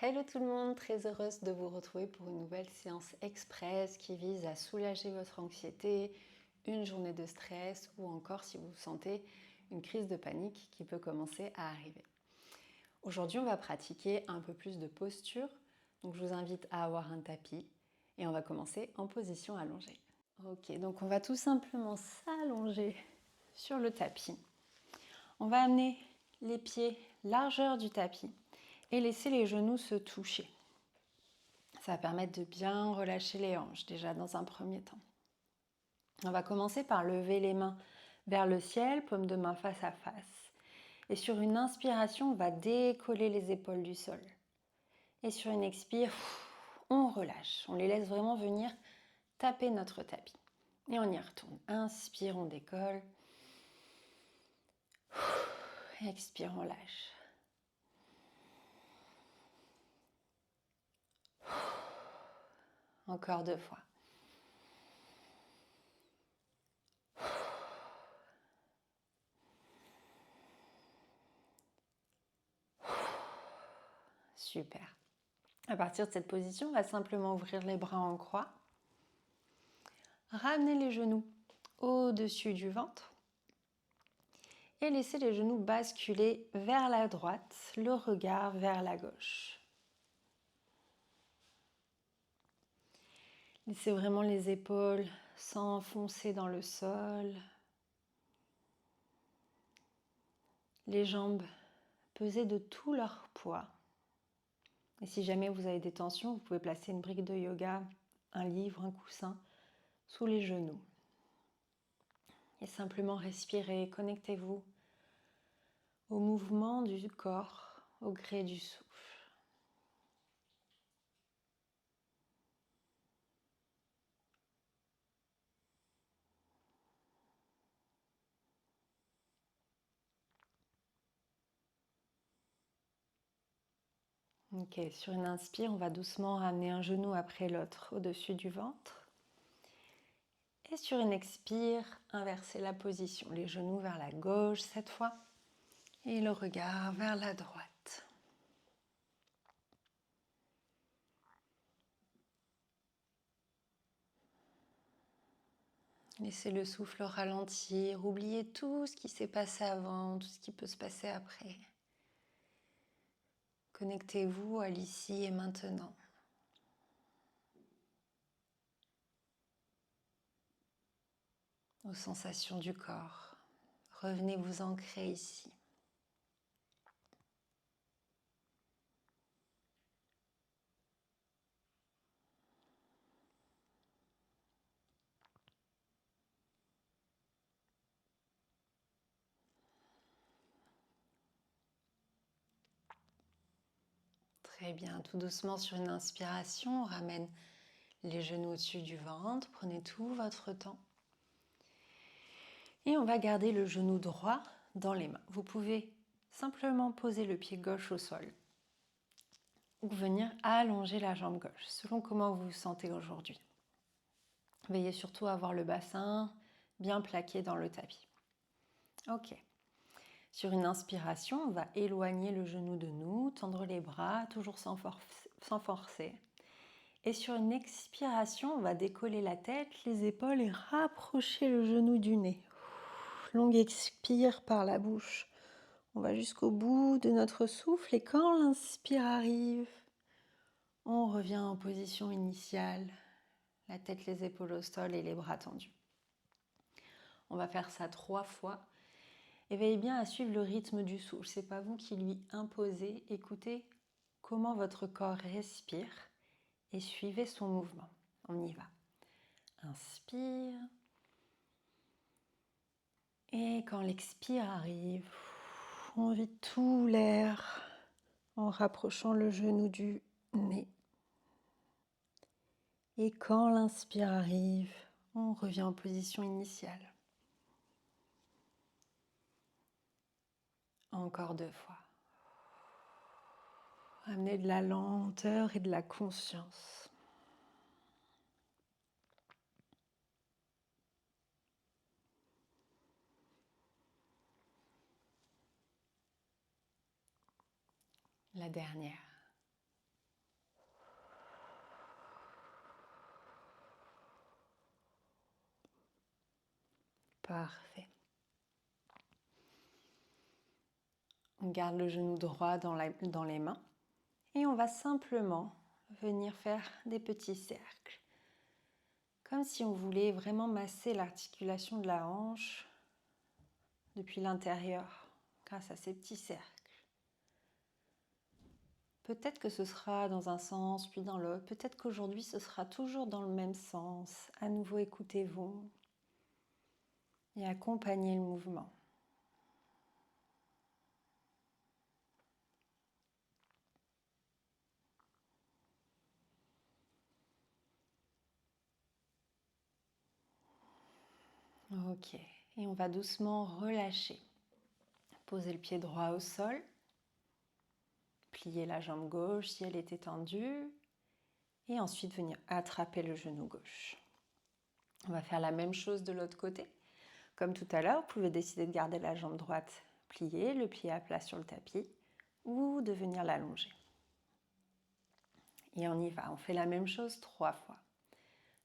Hello tout le monde, très heureuse de vous retrouver pour une nouvelle séance express qui vise à soulager votre anxiété, une journée de stress ou encore si vous sentez une crise de panique qui peut commencer à arriver. Aujourd'hui, on va pratiquer un peu plus de posture, donc je vous invite à avoir un tapis et on va commencer en position allongée. Ok, donc on va tout simplement s'allonger sur le tapis. On va amener les pieds largeur du tapis et laisser les genoux se toucher. Ça va permettre de bien relâcher les hanches déjà dans un premier temps. On va commencer par lever les mains vers le ciel, paume de main face à face. Et sur une inspiration, on va décoller les épaules du sol. Et sur une expire, on relâche. On les laisse vraiment venir taper notre tapis. Et on y retourne. Inspire, on décolle. Expire, on lâche. Encore 2 fois. Super. À partir de cette position, on va simplement ouvrir les bras en croix. Ramener les genoux au-dessus du ventre. Et laisser les genoux basculer vers la droite, le regard vers la gauche. Laissez vraiment les épaules s'enfoncer dans le sol. Les jambes peser de tout leur poids. Et si jamais vous avez des tensions, vous pouvez placer une brique de yoga, un livre, un coussin sous les genoux. Et simplement respirer, connectez-vous au mouvement du corps, au gré du souffle. Ok, sur une inspire, on va doucement ramener un genou après l'autre au-dessus du ventre. Et sur une expire, inverser la position. Les genoux vers la gauche cette fois et le regard vers la droite. Laissez le souffle ralentir, oubliez tout ce qui s'est passé avant, tout ce qui peut se passer après. Connectez-vous à l'ici et maintenant. Aux sensations du corps. Revenez vous ancrer ici. Très bien, tout doucement sur une inspiration, on ramène les genoux au-dessus du ventre, prenez tout votre temps. Et on va garder le genou droit dans les mains. Vous pouvez simplement poser le pied gauche au sol ou venir allonger la jambe gauche, selon comment vous vous sentez aujourd'hui. Veillez surtout à avoir le bassin bien plaqué dans le tapis. Ok. Sur une inspiration, on va éloigner le genou de nous, tendre les bras, toujours sans forcer. Et sur une expiration, on va décoller la tête, les épaules et rapprocher le genou du nez. Longue expire par la bouche. On va jusqu'au bout de notre souffle et quand l'inspire arrive, on revient en position initiale. La tête, les épaules au sol et les bras tendus. On va faire ça 3 fois. Et veillez bien à suivre le rythme du souffle. C'est pas vous qui lui imposez. Écoutez comment votre corps respire et suivez son mouvement. On y va. Inspire. Et quand l'expire arrive, on vide tout l'air en rapprochant le genou du nez. Et quand l'inspire arrive, on revient en position initiale. Encore 2 fois. Amenez de la lenteur et de la conscience. La dernière. Parfait. On garde le genou droit dans les mains et on va simplement venir faire des petits cercles. Comme si on voulait vraiment masser l'articulation de la hanche depuis l'intérieur grâce à ces petits cercles. Peut-être que ce sera dans un sens puis dans l'autre. Peut-être qu'aujourd'hui ce sera toujours dans le même sens. À nouveau, écoutez-vous et accompagnez le mouvement. Ok, et on va doucement relâcher. Posez le pied droit au sol. Pliez la jambe gauche si elle est étendue. Et ensuite venir attraper le genou gauche. On va faire la même chose de l'autre côté. Comme tout à l'heure, vous pouvez décider de garder la jambe droite pliée, le pied à plat sur le tapis, ou de venir l'allonger. Et on y va, on fait la même chose 3 fois.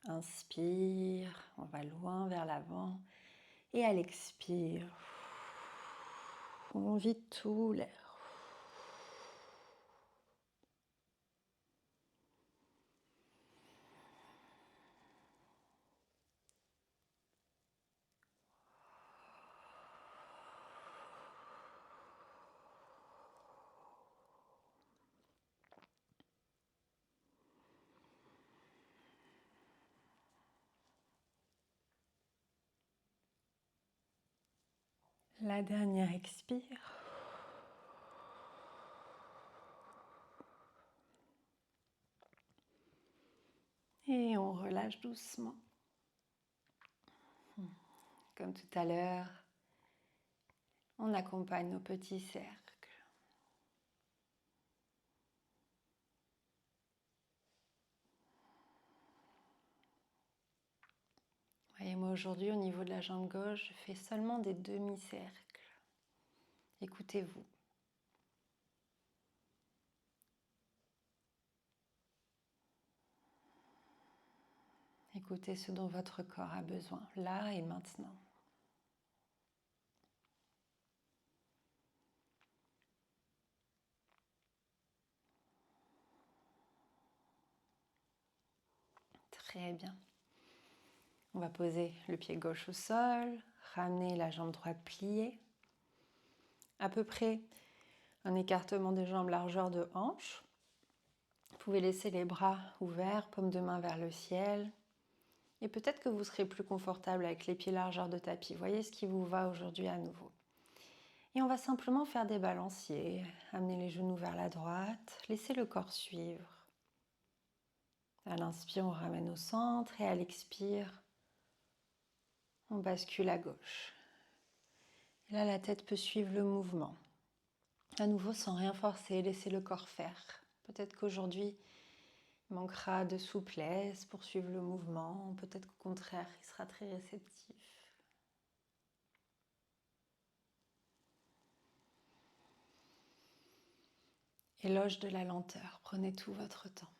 Inspire, on va loin vers l'avant. Et à l'expire, on vide tout l'air. La dernière expire. Et on relâche doucement. Comme tout à l'heure, on accompagne nos petits cercles. Voyez, moi aujourd'hui, au niveau de la jambe gauche, je fais seulement des demi-cercles. Écoutez-vous. Écoutez ce dont votre corps a besoin, là et maintenant. Très bien. On va poser le pied gauche au sol, ramener la jambe droite pliée. À peu près un écartement des jambes, largeur de hanche. Vous pouvez laisser les bras ouverts, paume de main vers le ciel. Et peut-être que vous serez plus confortable avec les pieds largeur de tapis. Voyez ce qui vous va aujourd'hui à nouveau. Et on va simplement faire des balanciers. Amener les genoux vers la droite. Laissez le corps suivre. À l'inspire, on ramène au centre. Et à l'expire, on bascule à gauche. Et là, la tête peut suivre le mouvement. À nouveau, sans rien forcer, laissez le corps faire. Peut-être qu'aujourd'hui, il manquera de souplesse pour suivre le mouvement. Peut-être qu'au contraire, il sera très réceptif. Éloge de la lenteur. Prenez tout votre temps.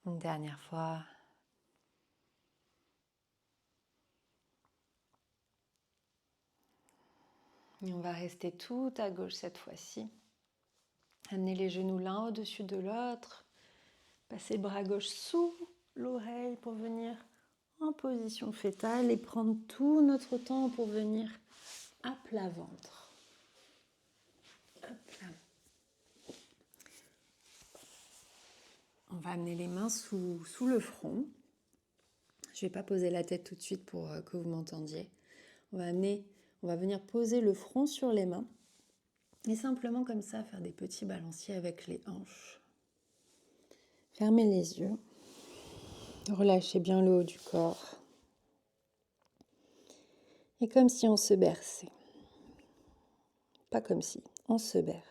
Une dernière fois. Et on va rester tout à gauche cette fois-ci. Amenez les genoux l'un au-dessus de l'autre. Passez le bras gauche sous l'oreille pour venir en position fétale et prendre tout notre temps pour venir à plat ventre. Hop là. On va amener les mains sous le front. Je ne vais pas poser la tête tout de suite pour que vous m'entendiez. On va venir poser le front sur les mains et simplement comme ça faire des petits balanciers avec les hanches. Fermez les yeux. Relâchez bien le haut du corps. Et comme si on se berçait. Pas comme si, on se berce.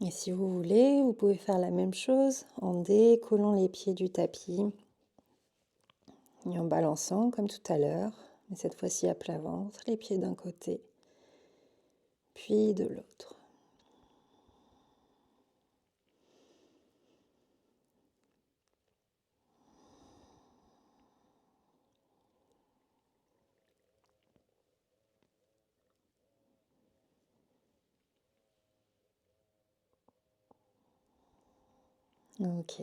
Et si vous voulez, vous pouvez faire la même chose en décollant les pieds du tapis et en balançant comme tout à l'heure, mais cette fois-ci à plat ventre, les pieds d'un côté, puis de l'autre. Ok,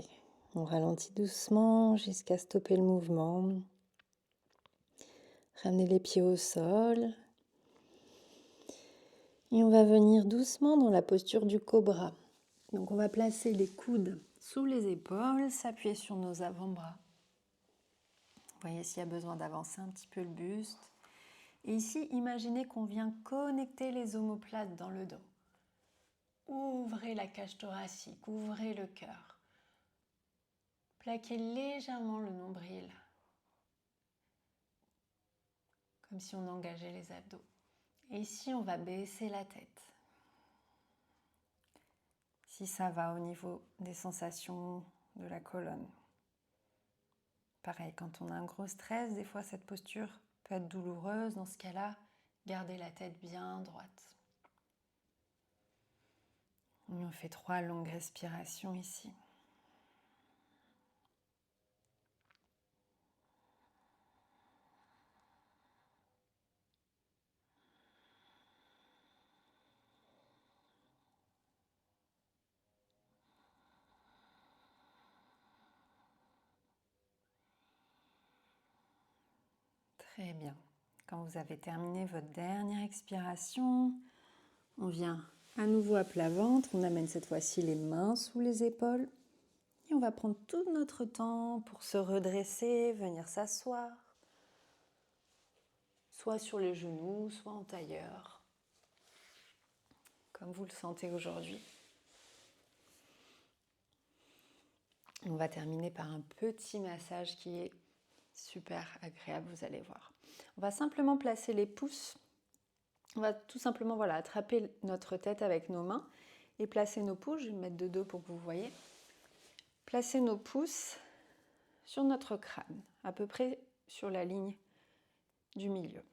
on ralentit doucement jusqu'à stopper le mouvement. Ramenez les pieds au sol. Et on va venir doucement dans la posture du cobra. Donc on va placer les coudes sous les épaules, s'appuyer sur nos avant-bras. Vous voyez s'il y a besoin d'avancer un petit peu le buste. Et ici, imaginez qu'on vient connecter les omoplates dans le dos. Ouvrez la cage thoracique, ouvrez le cœur. Plaquez légèrement le nombril, comme si on engageait les abdos. Et ici, on va baisser la tête. Si ça va au niveau des sensations de la colonne. Pareil, quand on a un gros stress, des fois cette posture peut être douloureuse. Dans ce cas-là, gardez la tête bien droite. On fait 3 longues respirations ici. Très bien. Quand vous avez terminé votre dernière expiration, on vient à nouveau à plat ventre. On amène cette fois-ci les mains sous les épaules. Et on va prendre tout notre temps pour se redresser, venir s'asseoir. Soit sur les genoux, soit en tailleur. Comme vous le sentez aujourd'hui. On va terminer par un petit massage qui est super agréable, vous allez voir. On va simplement placer les pouces. On va tout simplement attraper notre tête avec nos mains et placer nos pouces. Je vais me mettre de dos pour que vous voyez. Placer nos pouces sur notre crâne, à peu près sur la ligne du milieu.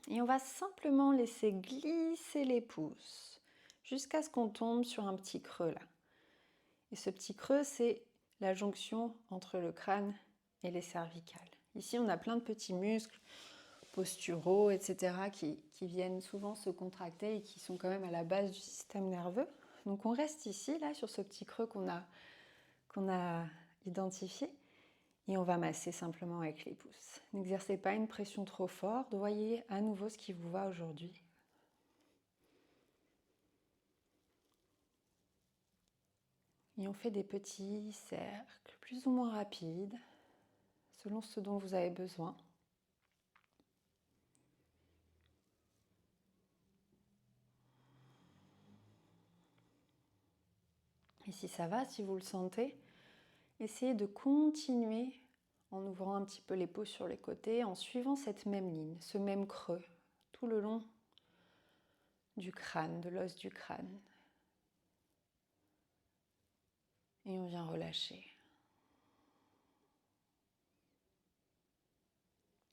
Et on va simplement laisser glisser les pouces jusqu'à ce qu'on tombe sur un petit creux là. Et ce petit creux, c'est la jonction entre le crâne et les cervicales. Ici, on a plein de petits muscles posturaux, etc., qui viennent souvent se contracter et qui sont quand même à la base du système nerveux. Donc on reste ici, là, sur ce petit creux qu'on a identifié, et on va masser simplement avec les pouces. N'exercez pas une pression trop forte, voyez à nouveau ce qui vous va aujourd'hui. Et on fait des petits cercles, plus ou moins rapides, selon ce dont vous avez besoin. Et si ça va, si vous le sentez, essayez de continuer en ouvrant un petit peu les peaux sur les côtés, en suivant cette même ligne, ce même creux, tout le long du crâne, de l'os du crâne. Et on vient relâcher.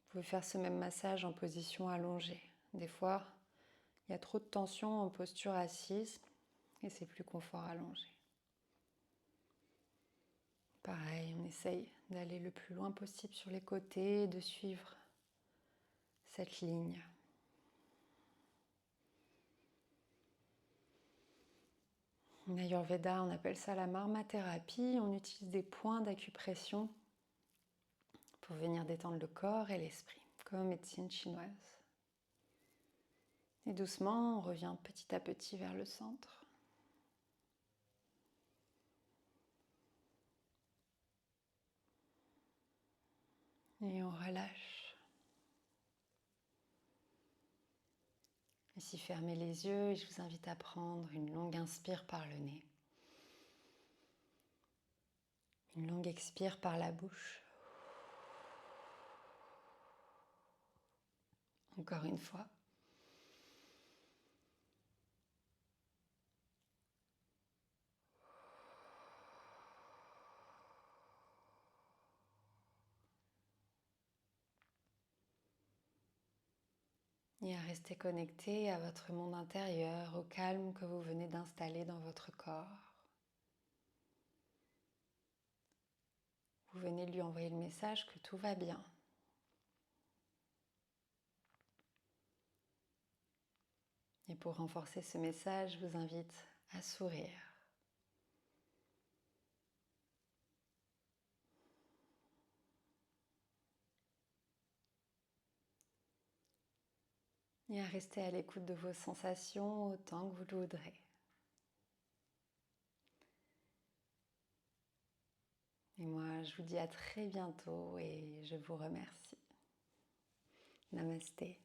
Vous pouvez faire ce même massage en position allongée. Des fois, il y a trop de tension en posture assise et c'est plus confort allongé. Pareil, on essaye d'aller le plus loin possible sur les côtés et de suivre cette ligne. En Ayurveda, on appelle ça la marmathérapie. On utilise des points d'acupression pour venir détendre le corps et l'esprit, comme en médecine chinoise. Et doucement, on revient petit à petit vers le centre. Et on relâche. Ici, fermez les yeux et je vous invite à prendre une longue inspire par le nez. Une longue expire par la bouche. Encore une fois. et à rester connecté à votre monde intérieur, au calme que vous venez d'installer dans votre corps. Vous venez de lui envoyer le message que tout va bien. Et pour renforcer ce message, je vous invite à sourire. Et à rester à l'écoute de vos sensations autant que vous le voudrez. Et moi, je vous dis à très bientôt et je vous remercie. Namasté.